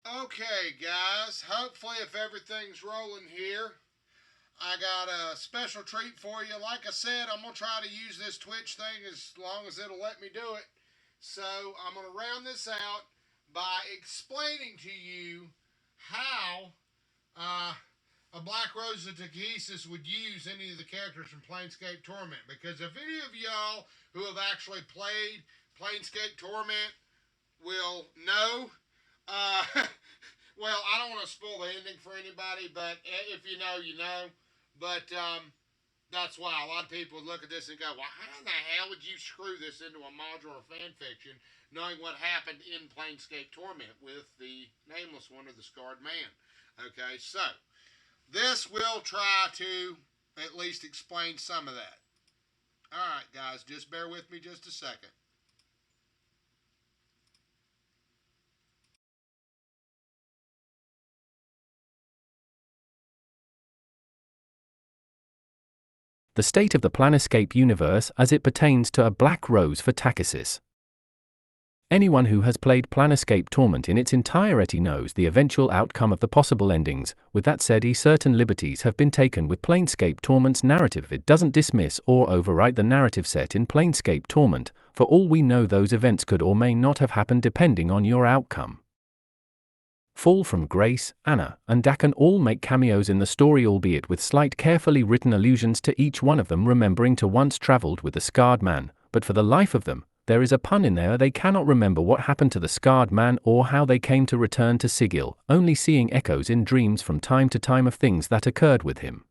Okay, guys, hopefully if everything's rolling here, I got a special treat for you. Like I said, I'm going to try to use this Twitch thing as long as it'll let me do it. So I'm going to round this out by explaining to you how a Black Rose of Takhisis would use any of the characters from Planescape Torment. Because if any of y'all who have actually played Planescape Torment will know, well, I don't want to spoil the ending for anybody, but if you know, you know. But that's why a lot of people look at this and go, well, how the hell would you screw this into a modular fan fiction, knowing what happened in Planescape Torment with the Nameless One or the Scarred Man? Okay, so this will try to at least explain some of that. All right, guys, just bear with me just a second. The state of the Planescape universe as it pertains to a Black Rose for Takhisis. Anyone who has played Planescape Torment in its entirety knows the eventual outcome of the possible endings. With that said, certain liberties have been taken with Planescape Torment's narrative. It doesn't dismiss or overwrite the narrative set in Planescape Torment. For all we know, those events could or may not have happened depending on your outcome. Fall from Grace, Anna, and Dakan all make cameos in the story, albeit with slight carefully written allusions to each one of them remembering to once traveled with the Scarred Man, but for the life of them, there is a pun in there. They cannot remember what happened to the Scarred Man or how they came to return to Sigil, only seeing echoes in dreams from time to time of things that occurred with him.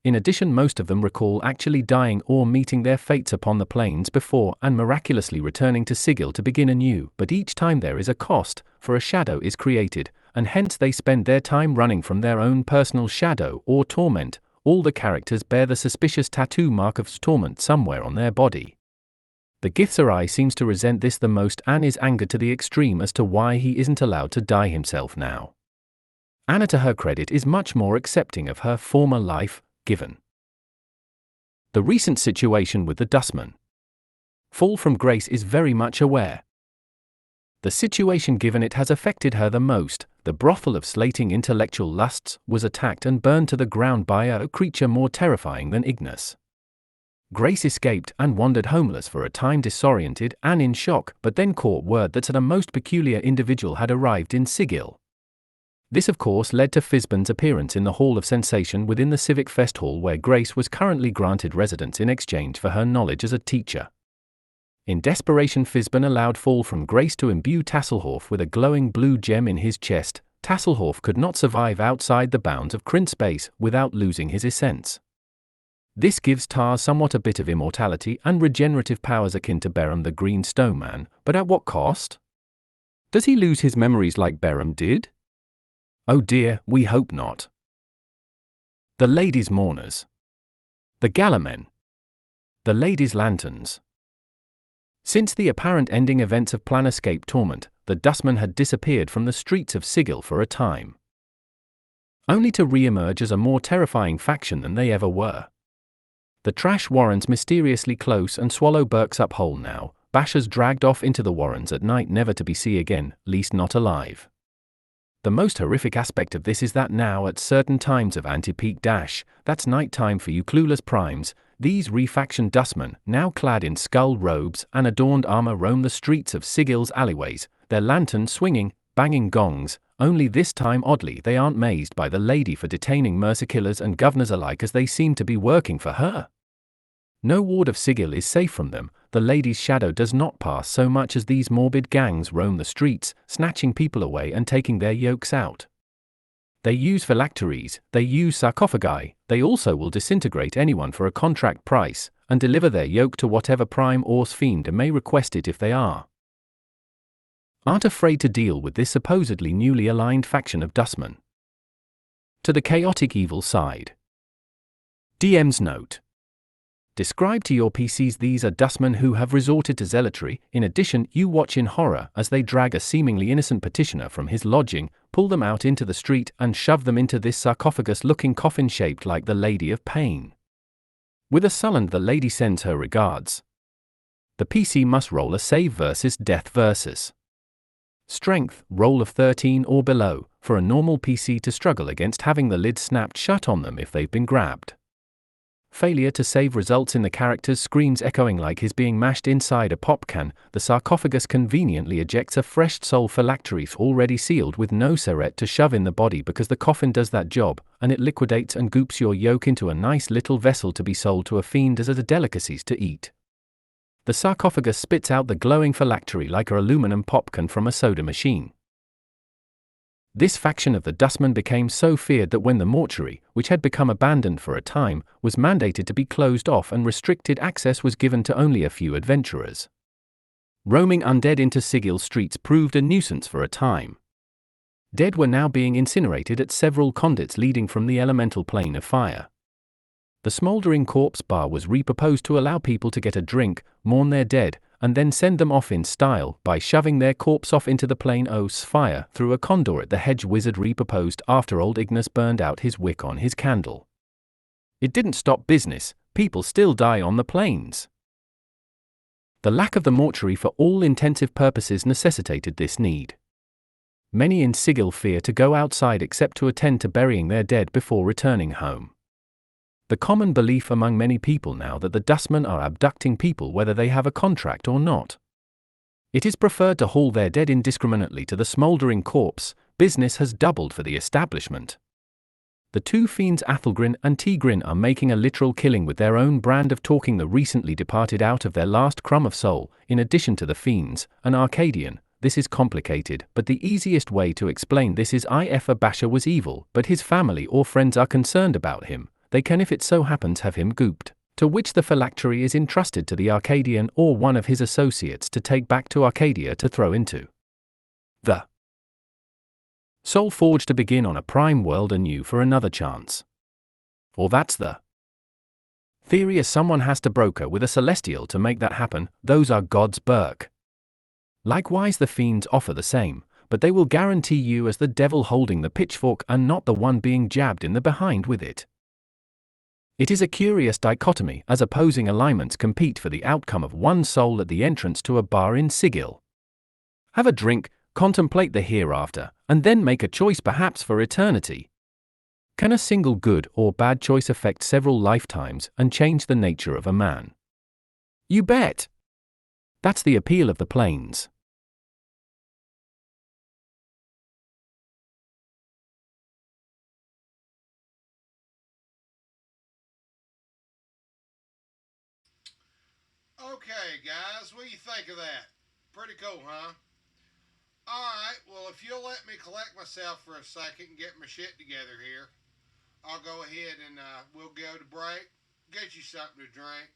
In addition, most of them recall actually dying or meeting their fates upon the plains before and miraculously returning to Sigil to begin anew, but each time there is a cost, for a shadow is created, and hence they spend their time running from their own personal shadow or torment. All the characters bear the suspicious tattoo mark of torment somewhere on their body. The Githzerai seems to resent this the most and is angered to the extreme as to why he isn't allowed to die himself now. Anna, to her credit, is much more accepting of her former life, given the recent situation with the Dustman. Fall from Grace is very much aware. The situation, given it has affected her the most, the brothel of slating intellectual lusts, was attacked and burned to the ground by a creature more terrifying than Ignis. Grace escaped and wandered homeless for a time, disoriented and in shock, but then caught word that a most peculiar individual had arrived in Sigil. This of course led to Fizban's appearance in the Hall of Sensation within the Civic Fest Hall, where Grace was currently granted residence in exchange for her knowledge as a teacher. In desperation, Fizban allowed Fall from Grace to imbue Tasselhoff with a glowing blue gem in his chest. Tasselhoff could not survive outside the bounds of Kryn space without losing his essence. This gives Tar somewhat a bit of immortality and regenerative powers akin to Beram the Green Stone Man, but at what cost? Does he lose his memories like Beram did? Oh dear, we hope not. The Ladies' Mourners. The Galamen. The Ladies' Lanterns. Since the apparent ending events of Planescape Torment, the Dustmen had disappeared from the streets of Sigil for a time, only to re-emerge as a more terrifying faction than they ever were. The trash warrens mysteriously close and swallow Burke's up whole now, bashers dragged off into the warrens at night never to be seen again, least not alive. The most horrific aspect of this is that now at certain times of anti-peak dash, that's night time for you clueless primes, these refactioned dustmen, now clad in skull robes and adorned armor, roam the streets of Sigil's alleyways, their lanterns swinging, banging gongs, only this time oddly they aren't mazed by the lady for detaining mercer killers and governors alike, as they seem to be working for her. No ward of Sigil is safe from them. The lady's shadow does not pass so much as these morbid gangs roam the streets, snatching people away and taking their yokes out. They use phylacteries, they use sarcophagi, they also will disintegrate anyone for a contract price, and deliver their yoke to whatever prime or fiend may request it if they aren't afraid to deal with this supposedly newly aligned faction of dustmen. To the chaotic evil side. DM's note. Describe to your PCs these are dustmen who have resorted to zealotry. In addition, you watch in horror as they drag a seemingly innocent petitioner from his lodging, pull them out into the street and shove them into this sarcophagus-looking coffin shaped like the Lady of Pain. With a sullen the lady sends her regards. The PC must roll a save versus death versus. Strength, roll of 13 or below, for a normal PC to struggle against having the lid snapped shut on them if they've been grabbed. Failure to save results in the character's screams echoing like his being mashed inside a pop can. The sarcophagus conveniently ejects a fresh soul phylactery already sealed with no seret to shove in the body because the coffin does that job, and it liquidates and goops your yolk into a nice little vessel to be sold to a fiend as a delicacies to eat. The sarcophagus spits out the glowing phylactery like an aluminum pop can from a soda machine. This faction of the dustmen became so feared that when the mortuary, which had become abandoned for a time, was mandated to be closed off and restricted access was given to only a few adventurers. Roaming undead into Sigil streets proved a nuisance for a time. Dead were now being incinerated at several conduits leading from the elemental plane of fire. The smouldering corpse bar was repurposed to allow people to get a drink, mourn their dead, and then send them off in style by shoving their corpse off into the plane of fire through a conduit the hedge wizard repurposed after old Ignis burned out his wick on his candle. It didn't stop business, people still die on the planes. The lack of the mortuary for all intensive purposes necessitated this need. Many in Sigil fear to go outside except to attend to burying their dead before returning home. The common belief among many people now that the dustmen are abducting people whether they have a contract or not. It is preferred to haul their dead indiscriminately to the smouldering corpse. Business has doubled for the establishment. The two fiends Athelgrin and Tigrin are making a literal killing with their own brand of talking the recently departed out of their last crumb of soul. In addition to the fiends, an Arcadian. This is complicated, but the easiest way to explain this is if a basher was evil, but his family or friends are concerned about him, they can if it so happens have him gooped, to which the phylactery is entrusted to the Arcadian or one of his associates to take back to Arcadia to throw into the soul forge to begin on a prime world anew for another chance. Or that's the theory, as someone has to broker with a celestial to make that happen. Those are God's Burke. Likewise the fiends offer the same, but they will guarantee you as the devil holding the pitchfork and not the one being jabbed in the behind with it. It is a curious dichotomy as opposing alignments compete for the outcome of one soul at the entrance to a bar in Sigil. Have a drink, contemplate the hereafter, and then make a choice perhaps for eternity. Can a single good or bad choice affect several lifetimes and change the nature of a man? You bet! That's the appeal of the planes. Okay, guys, what do you think of that? Pretty cool, huh? Alright, well, if you'll let me collect myself for a second and get my shit together here, I'll go ahead and we'll go to break, get you something to drink,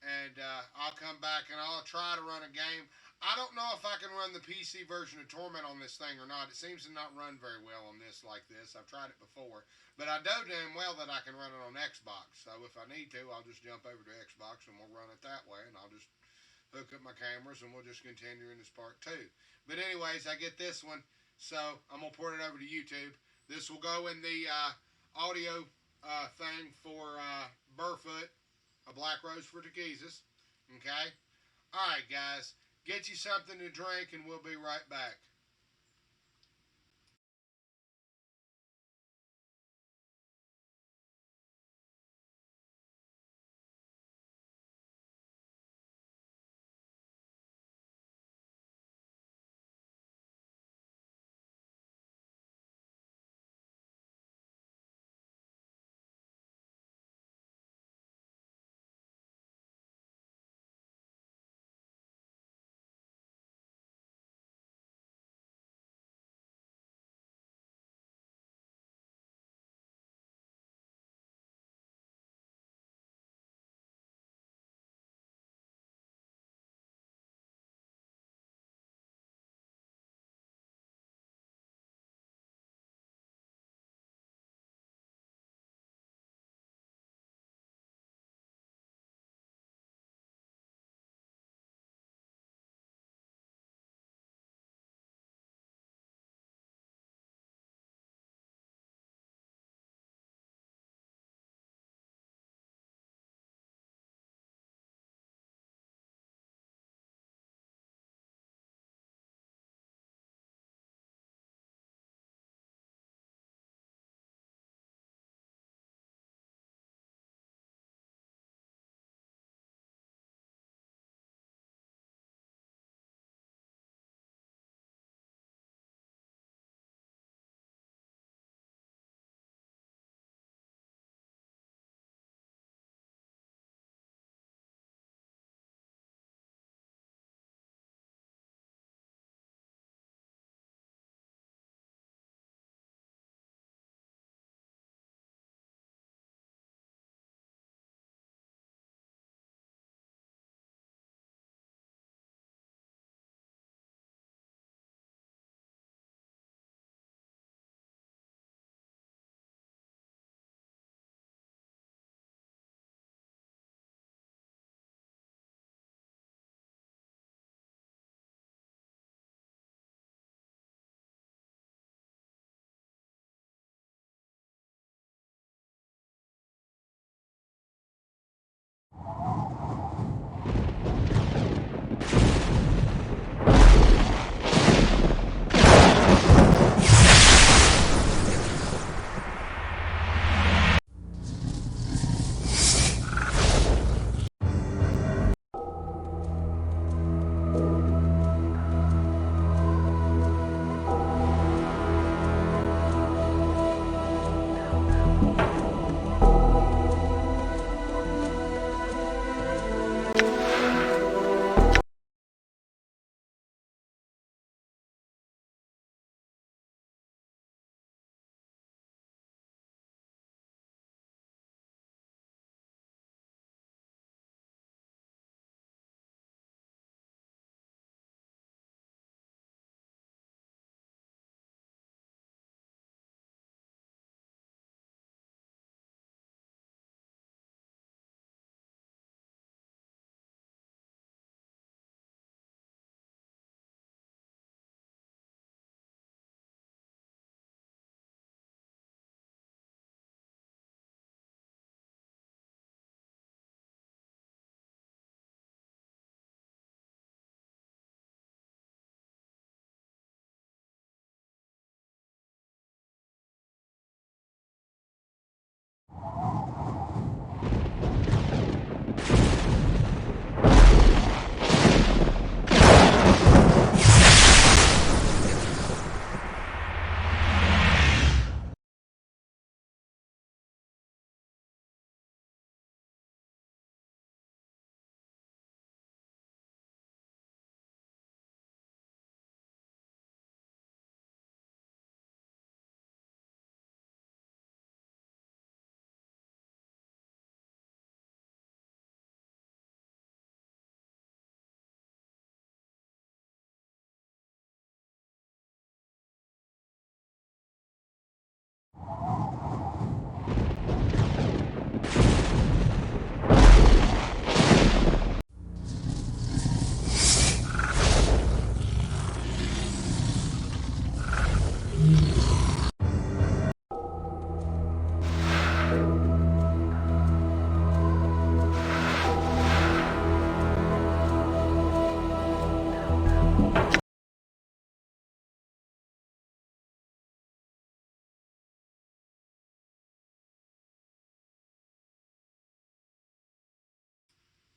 and I'll come back and I'll try to run a game. I don't know if I can run the PC version of Torment on this thing or not. It seems to not run very well on this like this. I've tried it before. But I know damn well that I can run it on Xbox. So if I need to, I'll just jump over to Xbox and we'll run it that way. And I'll just hook up my cameras and we'll just continue in this part too. But anyways, I get this one. So I'm going to port it over to YouTube. This will go in the audio thing for Burfoot, a Black Rose for Takhisis. Okay? Alright, guys. Get you something to drink and we'll be right back.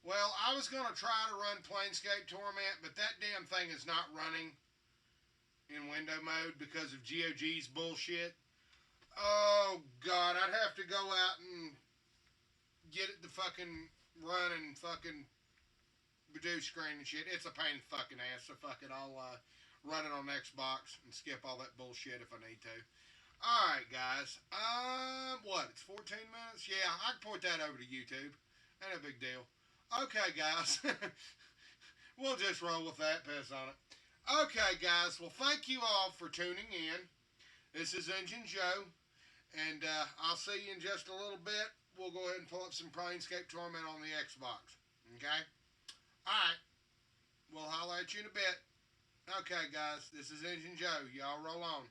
Well, I was going to try to run Planescape Torment, but that damn thing is not running in window mode because of GOG's bullshit. Oh, God, I'd have to go out and get it to fucking run and fucking reduce screen and shit. It's a pain in the fucking ass, so fuck it. I'll run it on Xbox and skip all that bullshit if I need to. Alright, guys. What? It's 14 minutes? Yeah, I can point that over to YouTube. Ain't a big deal. Okay, guys. We'll just roll with that. Pass on it. Okay, guys. Well, thank you all for tuning in. This is InjunJoe, and I'll see you in just a little bit. We'll go ahead and pull up some Planescape Torment on the Xbox. Okay? Alright. We'll holler at you in a bit. Okay, guys. This is InjunJoe. Y'all roll on.